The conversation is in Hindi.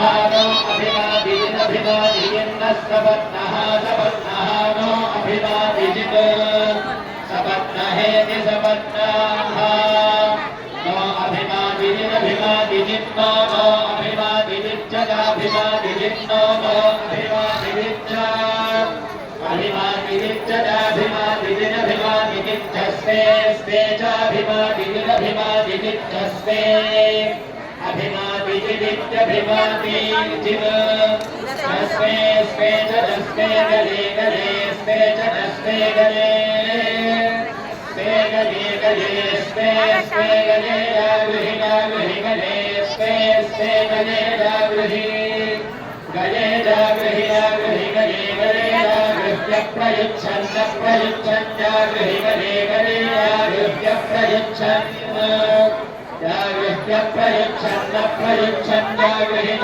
नो अभिमादिजिन्न सपत्नः नो अभिमादिजित् सपत्नहेति सपत्नाः नो अभिमादिजिन्नो नो अभिमादिजिच्चदाभिमादिजिन्नो नो अभिमादिजिच्च अभिमादिजिच्चदाभिमादिजिनभिमादिजिच्चस्ते स्ते चाभिमादिजिनभिमादिजिच्चस्ते अभिमादिजिदित्यभिमादिजिन् स्ते स्ते च दस्ते गले गले स्ते च दस्ते गले स्ते गले गले स्ते स्ते गले गृहि गले स्ते स्ते गले गृहि गले गृहि गले गले प्रयुच्छन्न प्रयुच्छन् गृहि गले गले प्रयुच्छन् प्रयुच्छन्न प्रयुच्छन् गृहि